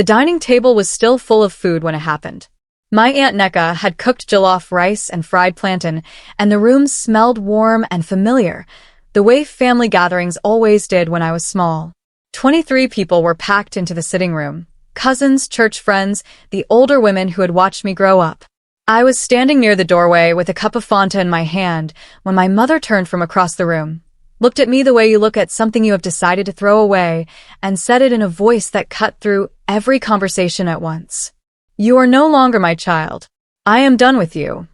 The dining table was still full of food when it happened. My Aunt Neka had cooked jollof rice and fried plantain, and the room smelled warm and familiar, the way family gatherings always did when I was small. 23 people were packed into the sitting room. Cousins, church friends, the older women who had watched me grow up. I was standing near the doorway with a cup of Fanta in my hand when my mother turned from across the room, looked at me the way you look at something you have decided to throw away, and said it in a voice that cut through every conversation at once. "You are no longer my child. I am done with you."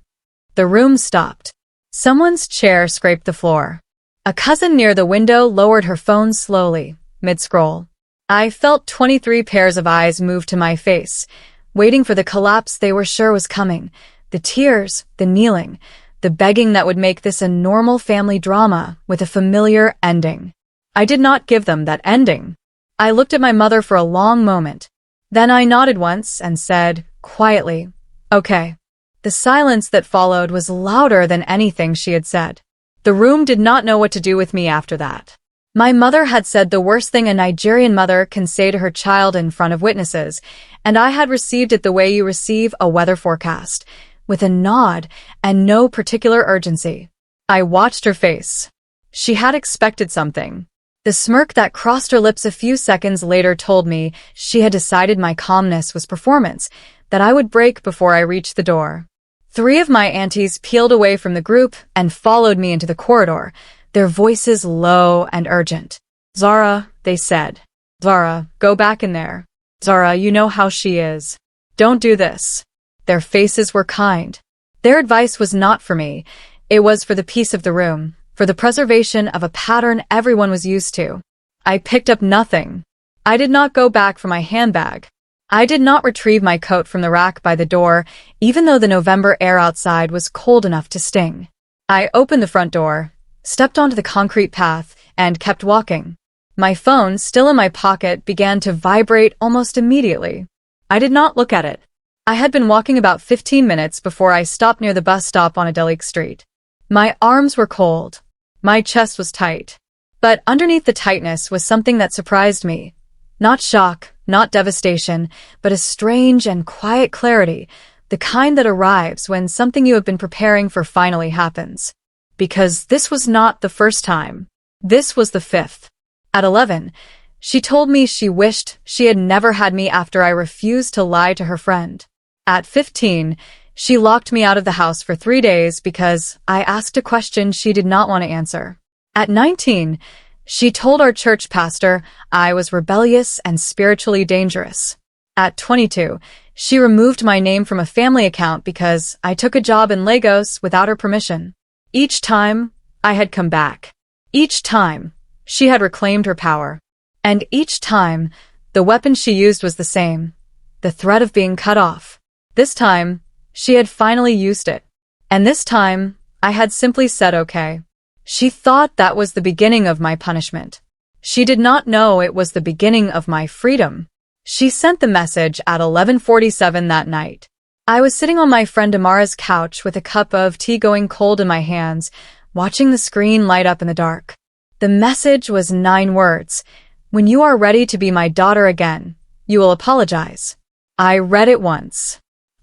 The room stopped. Someone's chair scraped the floor. A cousin near the window lowered her phone slowly, mid-scroll. I felt 23 pairs of eyes move to my face, waiting for the collapse they were sure was coming, the tears, the kneeling, the begging that would make this a normal family drama with a familiar ending. I did not give them that ending. I looked at my mother for a long moment. Then I nodded once and said, quietly, "Okay." The silence that followed was louder than anything she had said. The room did not know what to do with me after that. My mother had said the worst thing a Nigerian mother can say to her child in front of witnesses, and I had received it the way you receive a weather forecast, with a nod and no particular urgency. I watched her face. She had expected something. The smirk that crossed her lips a few seconds later told me she had decided my calmness was performance, that I would break before I reached the door. 3 of my aunties peeled away from the group and followed me into the corridor, their voices low and urgent. "Zara," they said. "Zara, go back in there. Zara, you know how she is. Don't do this." Their faces were kind. Their advice was not for me. It was for the peace of the room, for the preservation of a pattern everyone was used to. I picked up nothing. I did not go back for my handbag. I did not retrieve my coat from the rack by the door, even though the November air outside was cold enough to sting. I opened the front door, stepped onto the concrete path, and kept walking. My phone, still in my pocket, began to vibrate almost immediately. I did not look at it. I had been walking about 15 minutes before I stopped near the bus stop on Adelik Street. My arms were cold. My chest was tight. But underneath the tightness was something that surprised me. Not shock, not devastation, but a strange and quiet clarity, the kind that arrives when something you have been preparing for finally happens. Because this was not the first time. This was the 5th. At 11, she told me she wished she had never had me after I refused to lie to her friend. At 15, she locked me out of the house for 3 days because I asked a question she did not want to answer. At 19, she told our church pastor I was rebellious and spiritually dangerous. At 22, she removed my name from a family account because I took a job in Lagos without her permission. Each time, I had come back. Each time, she had reclaimed her power. And each time, the weapon she used was the same, the threat of being cut off. This time, she had finally used it. And this time, I had simply said okay. She thought that was the beginning of my punishment. She did not know it was the beginning of my freedom. She sent the message at 11:47 that night. I was sitting on my friend Amara's couch with a cup of tea going cold in my hands, watching the screen light up in the dark. The message was 9 words. "When you are ready to be my daughter again, you will apologize." I read it once.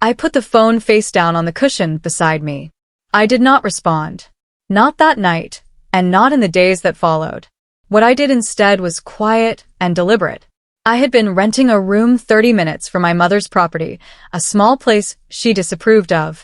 I put the phone face down on the cushion beside me. I did not respond. Not that night, and not in the days that followed. What I did instead was quiet and deliberate. I had been renting a room 30 minutes from my mother's property, a small place she disapproved of.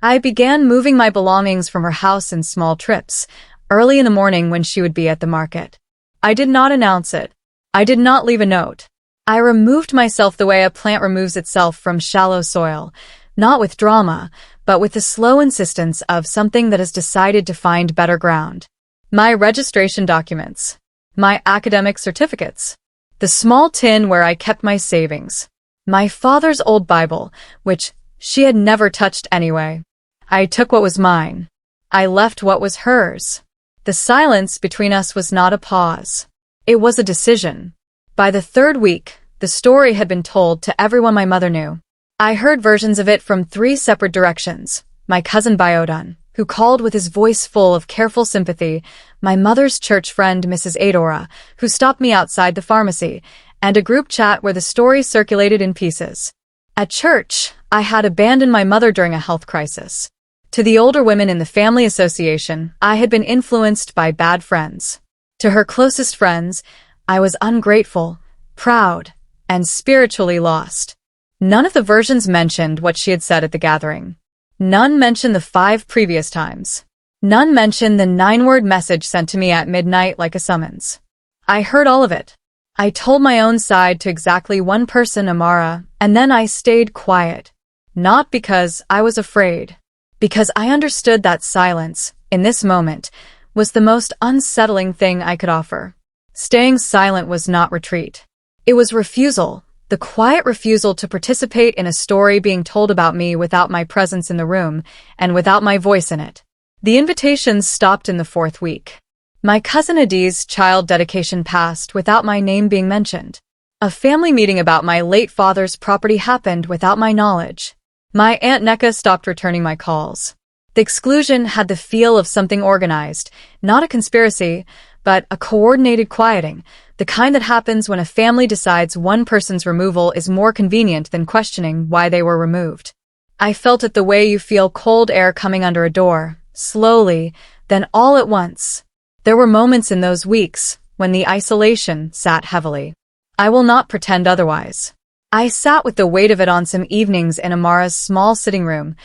I began moving my belongings from her house in small trips, early in the morning when she would be at the market. I did not announce it. I did not leave a note. I removed myself the way a plant removes itself from shallow soil, not with drama, but with the slow insistence of something that has decided to find better ground. My registration documents. My academic certificates. The small tin where I kept my savings. My father's old Bible, which she had never touched anyway. I took what was mine. I left what was hers. The silence between us was not a pause. It was a decision. By the 3rd week, the story had been told to everyone my mother knew. I heard versions of it from 3 separate directions. My cousin Biodan, who called with his voice full of careful sympathy, my mother's church friend Mrs. Adora, who stopped me outside the pharmacy, and a group chat where the story circulated in pieces. At church, I had abandoned my mother during a health crisis. To the older women in the family association, I had been influenced by bad friends. To her closest friends, I was ungrateful, proud, and spiritually lost. None of the versions mentioned what she had said at the gathering. None mentioned the 5 previous times. None mentioned the 9-word message sent to me at midnight like a summons. I heard all of it. I told my own side to exactly one person, Amara, and then I stayed quiet. Not because I was afraid. Because I understood that silence, in this moment, was the most unsettling thing I could offer. Staying silent was not retreat. It was refusal, the quiet refusal to participate in a story being told about me without my presence in the room and without my voice in it. The invitations stopped in the 4th week. My cousin Adi's child dedication passed without my name being mentioned. A family meeting about my late father's property happened without my knowledge. My Aunt Neka stopped returning my calls. The exclusion had the feel of something organized, not a conspiracy, but a coordinated quieting, the kind that happens when a family decides one person's removal is more convenient than questioning why they were removed. I felt it the way you feel cold air coming under a door, slowly, then all at once. There were moments in those weeks when the isolation sat heavily. I will not pretend otherwise. I sat with the weight of it on some evenings in Amara's small sitting room,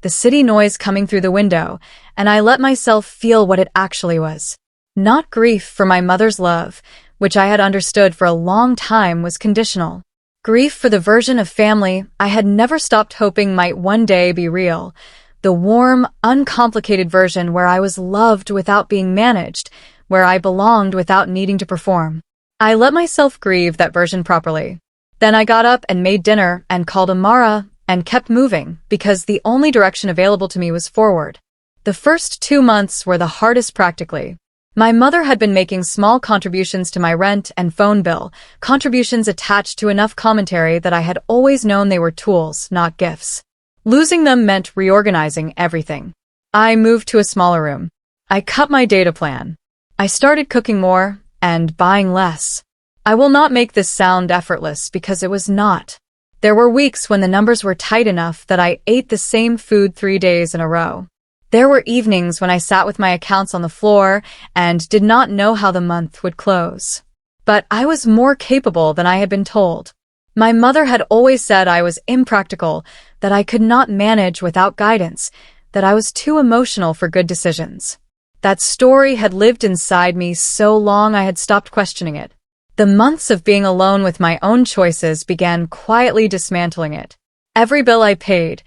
the city noise coming through the window, and I let myself feel what it actually was. Not grief for my mother's love, which I had understood for a long time was conditional. Grief for the version of family I had never stopped hoping might one day be real. The warm, uncomplicated version where I was loved without being managed, where I belonged without needing to perform. I let myself grieve that version properly. Then I got up and made dinner and called Amara and kept moving because the only direction available to me was forward. The first 2 months were the hardest practically. My mother had been making small contributions to my rent and phone bill, contributions attached to enough commentary that I had always known they were tools, not gifts. Losing them meant reorganizing everything. I moved to a smaller room. I cut my data plan. I started cooking more and buying less. I will not make this sound effortless because it was not. There were weeks when the numbers were tight enough that I ate the same food 3 days in a row. There were evenings when I sat with my accounts on the floor and did not know how the month would close. But I was more capable than I had been told. My mother had always said I was impractical, that I could not manage without guidance, that I was too emotional for good decisions. That story had lived inside me so long I had stopped questioning it. The months of being alone with my own choices began quietly dismantling it. Every bill I paid,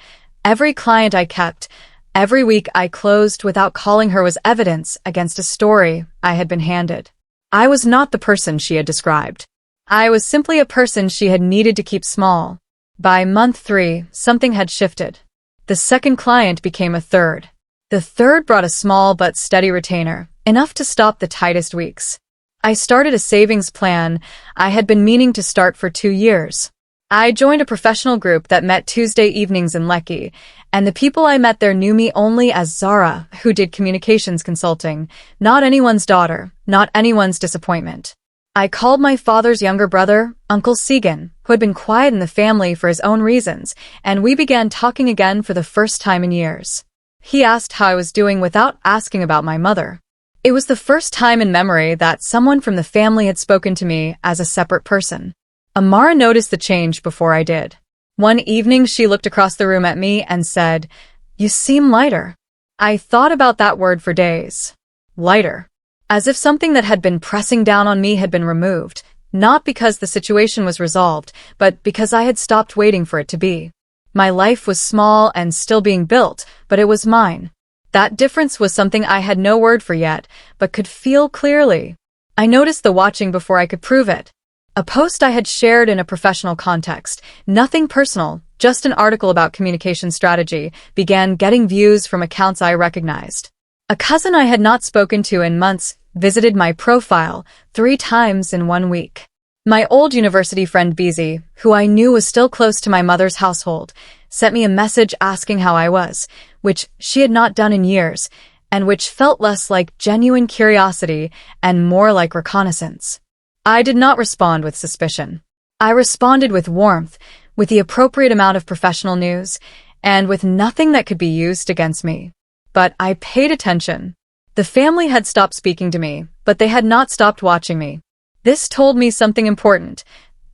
every client I kept, every week I closed without calling her was evidence against a story I had been handed. I was not the person she had described. I was simply a person she had needed to keep small. By month 3, something had shifted. The second client became a third. The third brought a small but steady retainer, enough to stop the tightest weeks. I started a savings plan I had been meaning to start for 2 years. I joined a professional group that met Tuesday evenings in Lekki, and the people I met there knew me only as Zara, who did communications consulting, not anyone's daughter, not anyone's disappointment. I called my father's younger brother, Uncle Segan, who had been quiet in the family for his own reasons, and we began talking again for the first time in years. He asked how I was doing without asking about my mother. It was the first time in memory that someone from the family had spoken to me as a separate person. Amara noticed the change before I did. One evening she looked across the room at me and said, "You seem lighter." I thought about that word for days. Lighter. As if something that had been pressing down on me had been removed, not because the situation was resolved, but because I had stopped waiting for it to be. My life was small and still being built, but it was mine. That difference was something I had no word for yet, but could feel clearly. I noticed the watching before I could prove it. A post I had shared in a professional context, nothing personal, just an article about communication strategy, began getting views from accounts I recognized. A cousin I had not spoken to in months visited my profile 3 times in 1 week. My old university friend Beezy, who I knew was still close to my mother's household, sent me a message asking how I was, which she had not done in years, and which felt less like genuine curiosity and more like reconnaissance. I did not respond with suspicion. I responded with warmth, with the appropriate amount of professional news, and with nothing that could be used against me. But I paid attention. The family had stopped speaking to me, but they had not stopped watching me. This told me something important.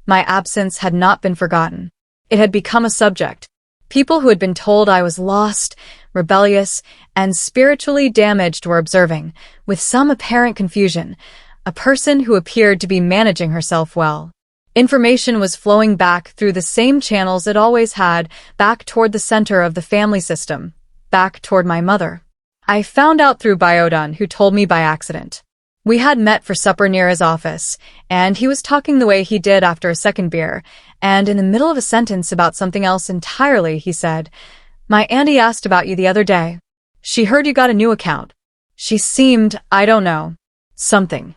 My absence had not been forgotten. It had become a subject. People who had been told I was lost, rebellious, and spiritually damaged were observing, with some apparent confusion, a person who appeared to be managing herself well. Information was flowing back through the same channels it always had, back toward the center of the family system, back toward my mother. I found out through Biodun, who told me by accident. We had met for supper near his office, and he was talking the way he did after a second beer, and in the middle of a sentence about something else entirely, he said, "My auntie asked about you the other day. She heard you got a new account. She seemed, I don't know, something."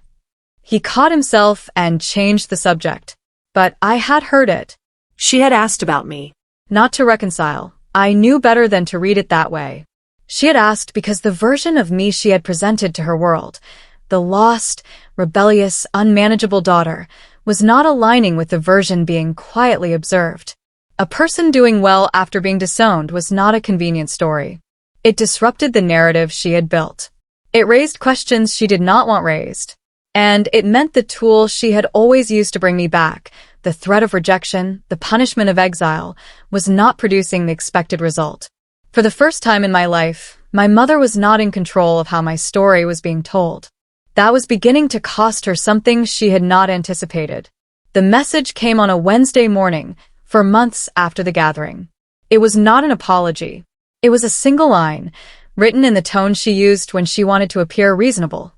He caught himself and changed the subject. But I had heard it. She had asked about me. Not to reconcile. I knew better than to read it that way. She had asked because the version of me she had presented to her world, the lost, rebellious, unmanageable daughter, was not aligning with the version being quietly observed. A person doing well after being disowned was not a convenient story. It disrupted the narrative she had built. It raised questions she did not want raised. And it meant the tool she had always used to bring me back, the threat of rejection, the punishment of exile, was not producing the expected result. For the first time in my life, my mother was not in control of how my story was being told. That was beginning to cost her something she had not anticipated. The message came on a Wednesday morning, for months after the gathering. It was not an apology. It was a single line, written in the tone she used when she wanted to appear reasonable.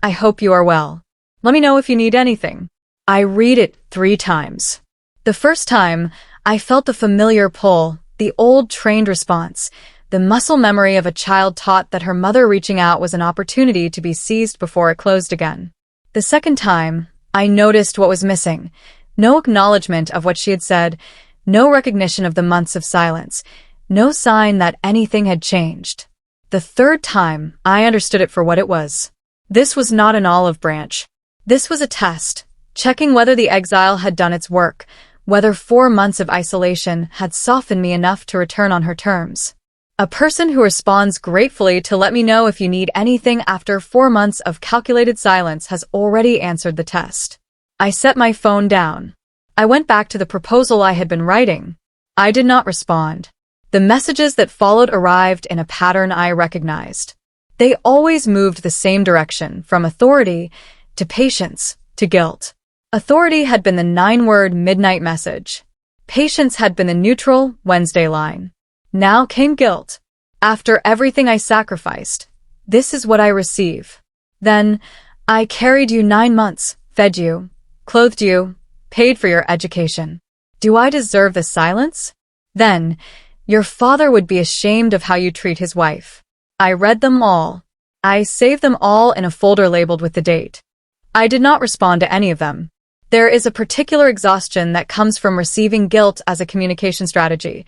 "I hope you are well. Let me know if you need anything." I read it 3 times. The first time, I felt the familiar pull, the old trained response, the muscle memory of a child taught that her mother reaching out was an opportunity to be seized before it closed again. The second time, I noticed what was missing. No acknowledgement of what she had said, no recognition of the months of silence, no sign that anything had changed. The third time, I understood it for what it was. This was not an olive branch. This was a test, checking whether the exile had done its work, whether 4 months of isolation had softened me enough to return on her terms. A person who responds gratefully to "let me know if you need anything" after 4 months of calculated silence has already answered the test. I set my phone down. I went back to the proposal I had been writing. I did not respond. The messages that followed arrived in a pattern I recognized. They always moved the same direction, from authority to patience to guilt. Authority had been the 9-word midnight message. Patience had been the neutral Wednesday line. Now came guilt. After everything I sacrificed, this is what I receive. Then, I carried you 9 months, fed you, clothed you, paid for your education. Do I deserve the silence? Then, your father would be ashamed of how you treat his wife. I read them all. I saved them all in a folder labeled with the date. I did not respond to any of them. There is a particular exhaustion that comes from receiving guilt as a communication strategy.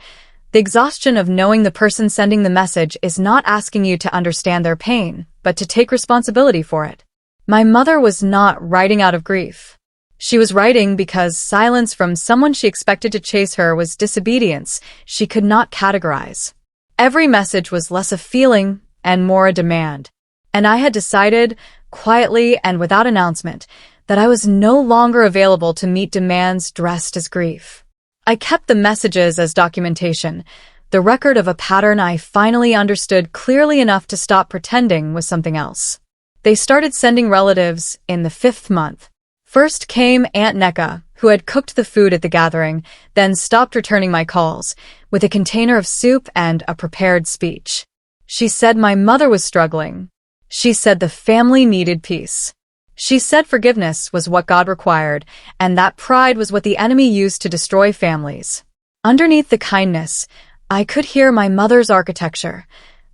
The exhaustion of knowing the person sending the message is not asking you to understand their pain, but to take responsibility for it. My mother was not writing out of grief. She was writing because silence from someone she expected to chase her was disobedience she could not categorize. Every message was less a feeling and more a demand. And I had decided, quietly and without announcement, that I was no longer available to meet demands dressed as grief. I kept the messages as documentation, the record of a pattern I finally understood clearly enough to stop pretending was something else. They started sending relatives in the 5th month. First came Aunt Neka, who had cooked the food at the gathering, then stopped returning my calls, with a container of soup and a prepared speech. She said my mother was struggling. She said the family needed peace. She said forgiveness was what God required, and that pride was what the enemy used to destroy families. Underneath the kindness, I could hear my mother's architecture,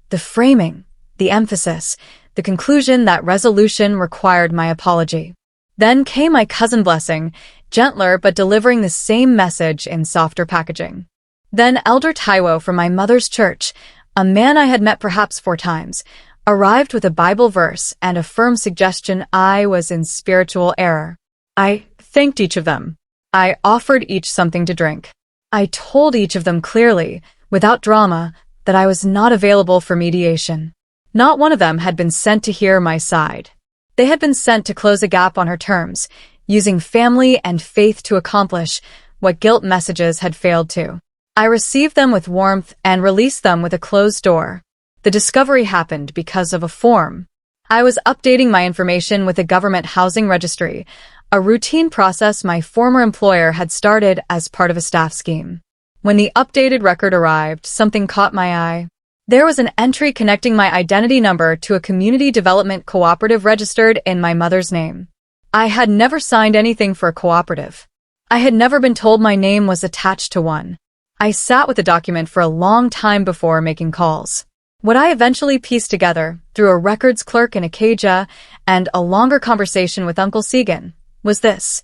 the framing, the emphasis, the conclusion that resolution required my apology. Then came my cousin Blessing, gentler but delivering the same message in softer packaging. Then Elder Taiwo from my mother's church, a man I had met perhaps 4 times, arrived with a Bible verse and a firm suggestion I was in spiritual error. I thanked each of them. I offered each something to drink. I told each of them clearly, without drama, that I was not available for mediation. Not one of them had been sent to hear my side. They had been sent to close a gap on her terms, using family and faith to accomplish what guilt messages had failed to. I received them with warmth and released them with a closed door. The discovery happened because of a form. I was updating my information with the government housing registry, a routine process my former employer had started as part of a staff scheme. When the updated record arrived, something caught my eye. There was an entry connecting my identity number to a community development cooperative registered in my mother's name. I had never signed anything for a cooperative. I had never been told my name was attached to one. I sat with the document for a long time before making calls. What I eventually pieced together, through a records clerk in Acadia and a longer conversation with Uncle Segan, was this.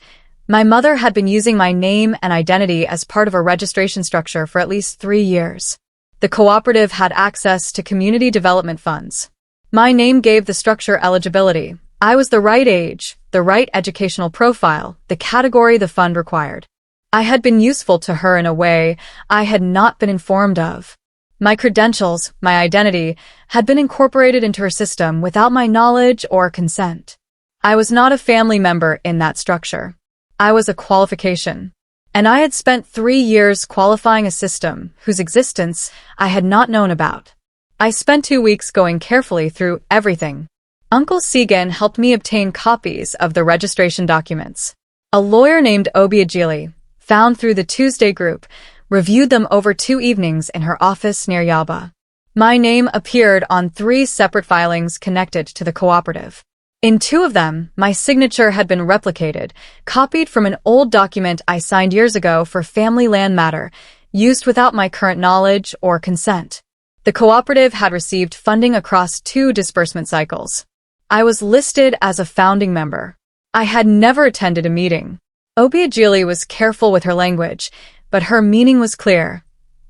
My mother had been using my name and identity as part of a registration structure for at least 3 years. The cooperative had access to community development funds. My name gave the structure eligibility. I was the right age, the right educational profile, the category the fund required. I had been useful to her in a way I had not been informed of. My credentials, my identity, had been incorporated into her system without my knowledge or consent. I was not a family member in that structure. I was a qualification. And I had spent 3 years qualifying a system whose existence I had not known about. I spent 2 weeks going carefully through everything. Uncle Segan helped me obtain copies of the registration documents. A lawyer named Obiagili, found through the Tuesday group, reviewed them over 2 evenings in her office near Yaba. My name appeared on 3 separate filings connected to the cooperative. In 2 of them, my signature had been replicated, copied from an old document I signed years ago for family land matter, used without my current knowledge or consent. The cooperative had received funding across 2 disbursement cycles. I was listed as a founding member. I had never attended a meeting. Obiagili was careful with her language, but her meaning was clear.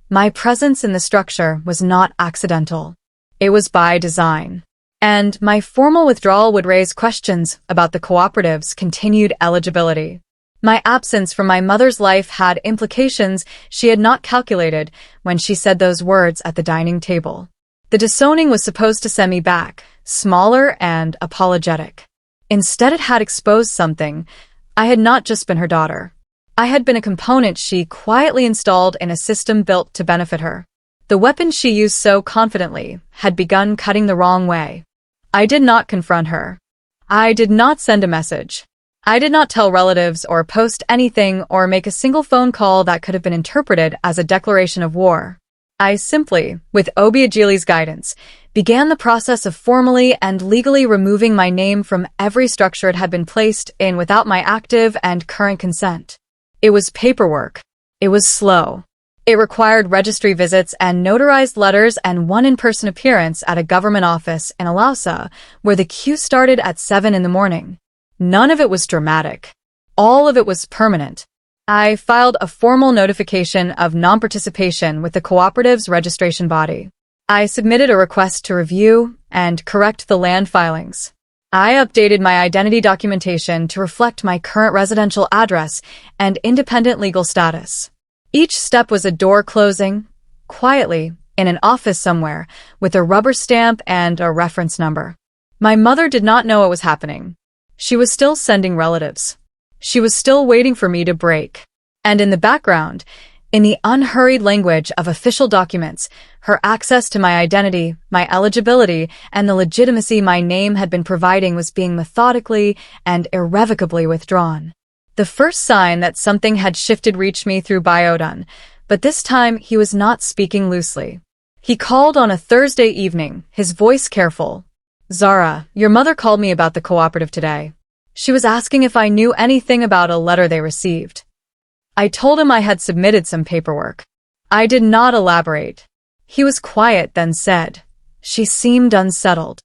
My presence in the structure was not accidental. It was by design. And my formal withdrawal would raise questions about the cooperative's continued eligibility. My absence from my mother's life had implications she had not calculated when she said those words at the dining table. The disowning was supposed to send me back, smaller and apologetic. Instead, it had exposed something. I had not just been her daughter. I had been a component she quietly installed in a system built to benefit her. The weapon she used so confidently had begun cutting the wrong way. I did not confront her. I did not send a message. I did not tell relatives or post anything or make a single phone call that could have been interpreted as a declaration of war. I simply, with Obiagili's guidance, began the process of formally and legally removing my name from every structure it had been placed in without my active and current consent. It was paperwork. It was slow. It required registry visits and notarized letters and one in-person appearance at a government office in Alausa, where the queue started at 7 in the morning. None of it was dramatic. All of it was permanent. I filed a formal notification of non-participation with the cooperative's registration body. I submitted a request to review and correct the land filings. I updated my identity documentation to reflect my current residential address and independent legal status. Each step was a door closing, quietly, in an office somewhere, with a rubber stamp and a reference number. My mother did not know what was happening. She was still sending relatives. She was still waiting for me to break. And in the background, in the unhurried language of official documents, her access to my identity, my eligibility, and the legitimacy my name had been providing was being methodically and irrevocably withdrawn. The first sign that something had shifted reached me through Biodun, but this time he was not speaking loosely. He called on a Thursday evening, his voice careful. "Zara, your mother called me about the cooperative today. She was asking if I knew anything about a letter they received." I told him I had submitted some paperwork. I did not elaborate. He was quiet, then said, "She seemed unsettled."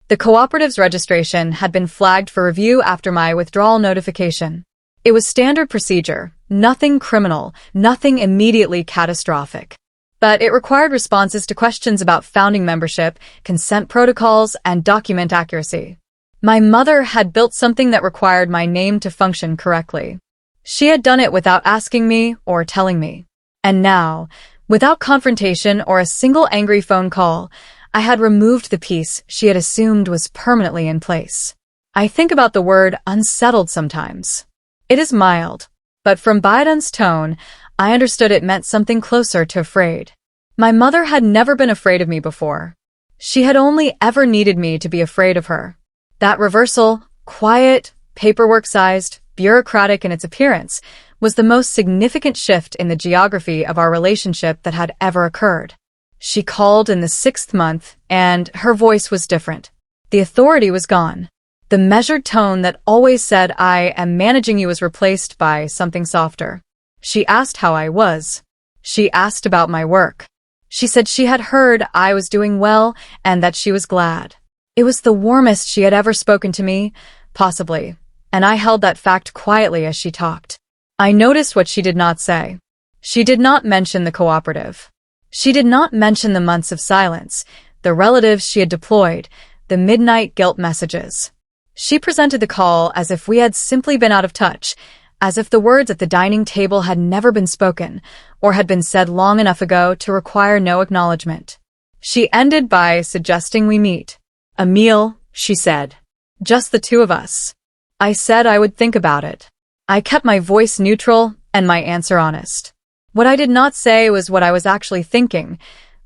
The cooperative's registration had been flagged for review after my withdrawal notification. It was standard procedure, nothing criminal, nothing immediately catastrophic. But it required responses to questions about founding membership, consent protocols, and document accuracy. My mother had built something that required my name to function correctly. She had done it without asking me or telling me. And now, without confrontation or a single angry phone call, I had removed the piece she had assumed was permanently in place. I think about the word unsettled sometimes. It is mild, but from Baiden's tone, I understood it meant something closer to afraid. My mother had never been afraid of me before. She had only ever needed me to be afraid of her. That reversal, quiet, paperwork-sized, bureaucratic in its appearance, was the most significant shift in the geography of our relationship that had ever occurred. She called in the 6th month, and her voice was different. The authority was gone. The measured tone that always said I am managing you was replaced by something softer. She asked how I was. She asked about my work. She said she had heard I was doing well and that she was glad. It was the warmest she had ever spoken to me, possibly, and I held that fact quietly as she talked. I noticed what she did not say. She did not mention the cooperative. She did not mention the months of silence, the relatives she had deployed, the midnight guilt messages. She presented the call as if we had simply been out of touch, as if the words at the dining table had never been spoken, or had been said long enough ago to require no acknowledgement. She ended by suggesting we meet. A meal, she said. Just the two of us. I said I would think about it. I kept my voice neutral and my answer honest. What I did not say was what I was actually thinking,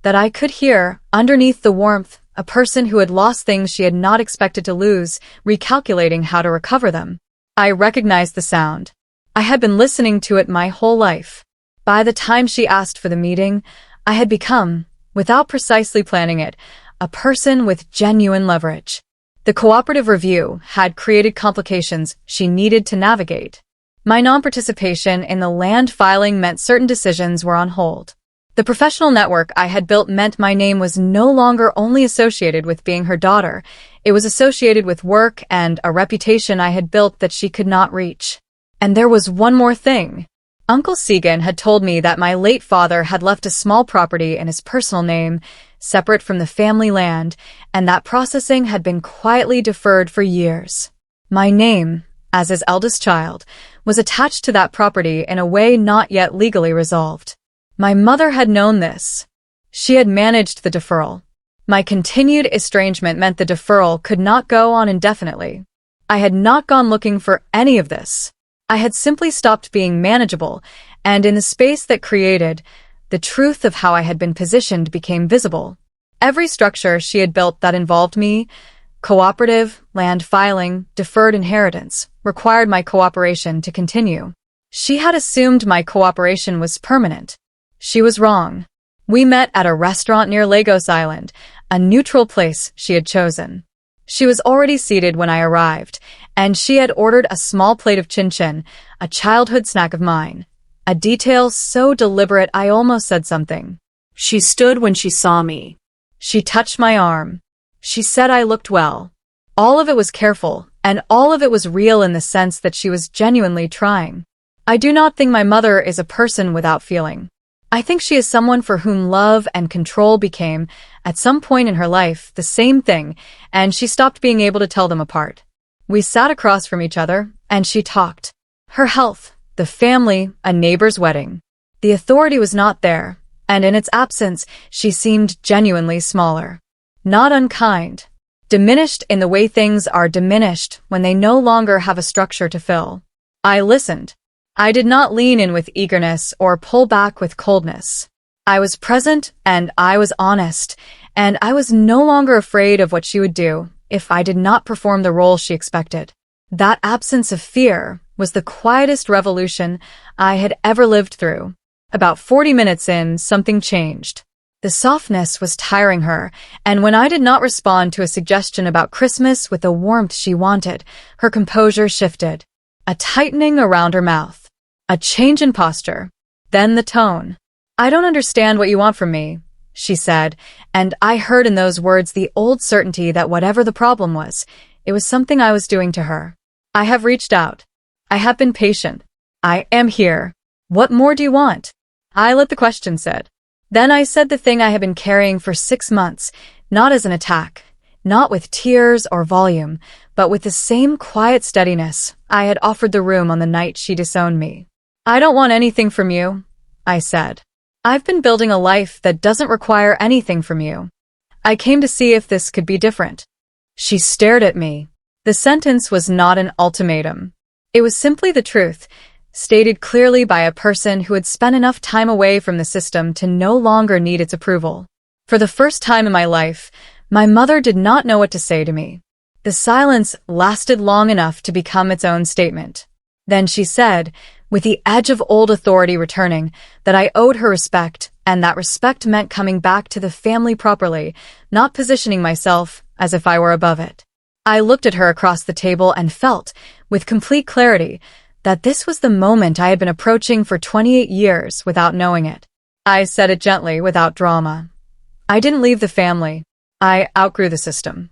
that I could hear, underneath the warmth, a person who had lost things she had not expected to lose, recalculating how to recover them. I recognized the sound. I had been listening to it my whole life. By the time she asked for the meeting, I had become, without precisely planning it, a person with genuine leverage. The cooperative review had created complications she needed to navigate. My non-participation in the land filing meant certain decisions were on hold. The professional network I had built meant my name was no longer only associated with being her daughter, it was associated with work and a reputation I had built that she could not reach. And there was one more thing. Uncle Segan had told me that my late father had left a small property in his personal name, separate from the family land, and that processing had been quietly deferred for years. My name, as his eldest child, was attached to that property in a way not yet legally resolved. My mother had known this. She had managed the deferral. My continued estrangement meant the deferral could not go on indefinitely. I had not gone looking for any of this. I had simply stopped being manageable, and in the space that created, the truth of how I had been positioned became visible. Every structure she had built that involved me, cooperative, land filing, deferred inheritance, required my cooperation to continue. She had assumed my cooperation was permanent. She was wrong. We met at a restaurant near Lagos Island, a neutral place she had chosen. She was already seated when I arrived, and she had ordered a small plate of chin-chin, a childhood snack of mine. A detail so deliberate I almost said something. She stood when she saw me. She touched my arm. She said I looked well. All of it was careful, and all of it was real in the sense that she was genuinely trying. I do not think my mother is a person without feeling. I think she is someone for whom love and control became, at some point in her life, the same thing, and she stopped being able to tell them apart. We sat across from each other, and she talked. Her health, the family, a neighbor's wedding. The authority was not there, and in its absence, she seemed genuinely smaller. Not unkind. Diminished in the way things are diminished when they no longer have a structure to fill. I listened. I did not lean in with eagerness or pull back with coldness. I was present and I was honest, and I was no longer afraid of what she would do if I did not perform the role she expected. That absence of fear was the quietest revolution I had ever lived through. About 40 minutes in, something changed. The softness was tiring her, and when I did not respond to a suggestion about Christmas with the warmth she wanted, her composure shifted. A tightening around her mouth. A change in posture. Then the tone. I don't understand what you want from me, she said, and I heard in those words the old certainty that whatever the problem was, it was something I was doing to her. I have reached out. I have been patient. I am here. What more do you want? I let the question sit. Then I said the thing I had been carrying for 6 months, not as an attack, not with tears or volume, but with the same quiet steadiness I had offered the room on the night she disowned me. "I don't want anything from you," I said. "I've been building a life that doesn't require anything from you. I came to see if this could be different." She stared at me. The sentence was not an ultimatum. It was simply the truth, stated clearly by a person who had spent enough time away from the system to no longer need its approval. For the first time in my life, my mother did not know what to say to me. The silence lasted long enough to become its own statement. Then she said, with the edge of old authority returning, that I owed her respect, and that respect meant coming back to the family properly, not positioning myself as if I were above it. I looked at her across the table and felt, with complete clarity, that this was the moment I had been approaching for 28 years without knowing it. I said it gently, without drama. "I didn't leave the family. I outgrew the system."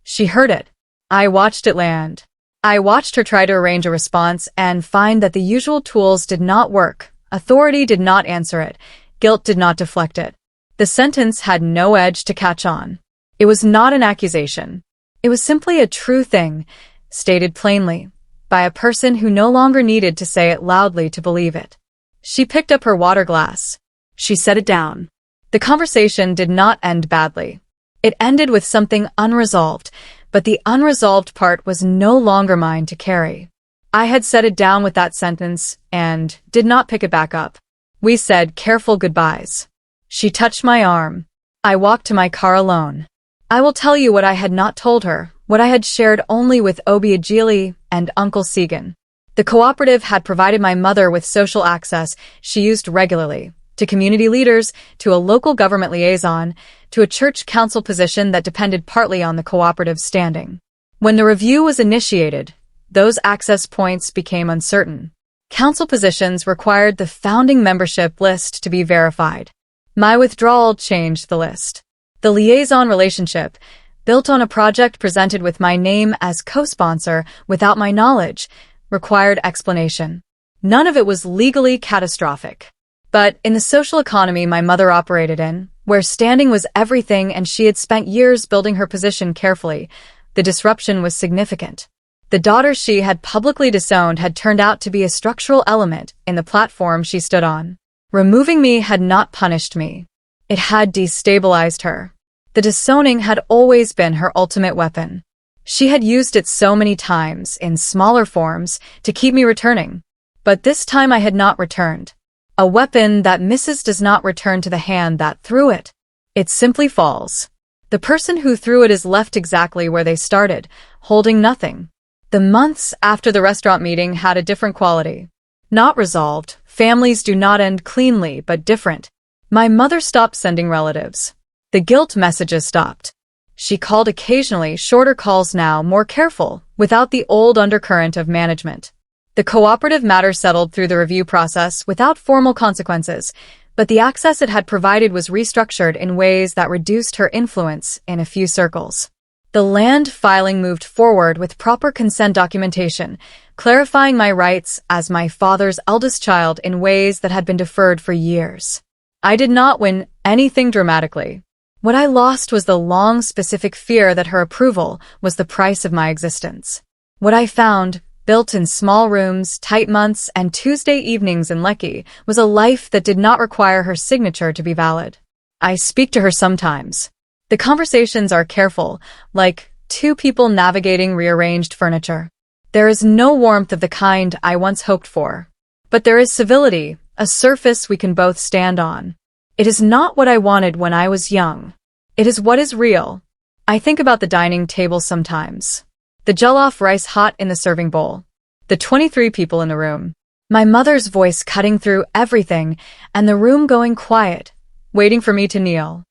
She heard it. I watched it land. I watched her try to arrange a response and find that the usual tools did not work. Authority did not answer it. Guilt did not deflect it. The sentence had no edge to catch on. It was not an accusation. It was simply a true thing, stated plainly, by a person who no longer needed to say it loudly to believe it. She picked up her water glass. She set it down. The conversation did not end badly. It ended with something unresolved, but the unresolved part was no longer mine to carry. I had set it down with that sentence and did not pick it back up. We said careful goodbyes. She touched my arm. I walked to my car alone. I will tell you what I had not told her, what I had shared only with Obi Ajili and Uncle Segan. The cooperative had provided my mother with social access she used regularly, to community leaders, to a local government liaison, to a church council position that depended partly on the cooperative's standing. When the review was initiated, those access points became uncertain. Council positions required the founding membership list to be verified. My withdrawal changed the list. The liaison relationship, built on a project presented with my name as co-sponsor without my knowledge, required explanation. None of it was legally catastrophic. But in the social economy my mother operated in, where standing was everything and she had spent years building her position carefully, the disruption was significant. The daughter she had publicly disowned had turned out to be a structural element in the platform she stood on. Removing me had not punished me. It had destabilized her. The disowning had always been her ultimate weapon. She had used it so many times, in smaller forms, to keep me returning. But this time I had not returned. A weapon that misses does not return to the hand that threw it. It simply falls. The person who threw it is left exactly where they started, holding nothing. The months after the restaurant meeting had a different quality. Not resolved, families do not end cleanly, but different. My mother stopped sending relatives. The guilt messages stopped. She called occasionally, shorter calls now, more careful, without the old undercurrent of management. The cooperative matter settled through the review process without formal consequences, but the access it had provided was restructured in ways that reduced her influence in a few circles. The land filing moved forward with proper consent documentation, clarifying my rights as my father's eldest child in ways that had been deferred for years. I did not win anything dramatically. What I lost was the long, specific fear that her approval was the price of my existence. What I found, built in small rooms, tight months, and Tuesday evenings in Lekki, was a life that did not require her signature to be valid. I speak to her sometimes. The conversations are careful, like two people navigating rearranged furniture. There is no warmth of the kind I once hoped for. But there is civility, a surface we can both stand on. It is not what I wanted when I was young. It is what is real. I think about the dining table sometimes. The jollof rice hot in the serving bowl. The 23 people in the room. My mother's voice cutting through everything, and the room going quiet, waiting for me to kneel.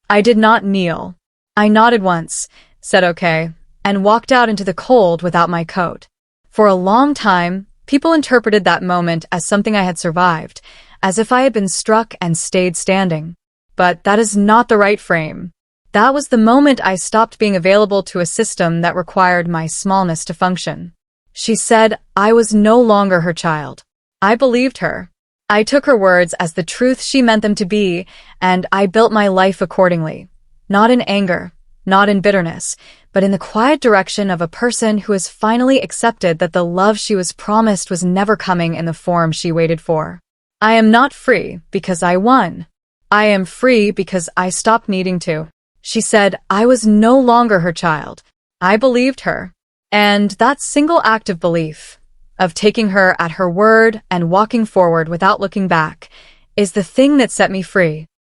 I did not kneel. I nodded once, said okay, and walked out into the cold without my coat. For a long time, people interpreted that moment as something I had survived, as if I had been struck and stayed standing. But that is not the right frame. That was the moment I stopped being available to a system that required my smallness to function. She said I was no longer her child. I believed her. I took her words as the truth she meant them to be, and I built my life accordingly. Not in anger, not in bitterness, but in the quiet direction of a person who has finally accepted that the love she was promised was never coming in the form she waited for. I am not free because I won. I am free because I stopped needing to. She said I was no longer her child. I believed her. And that single act of belief, of taking her at her word and walking forward without looking back, is the thing that set me free.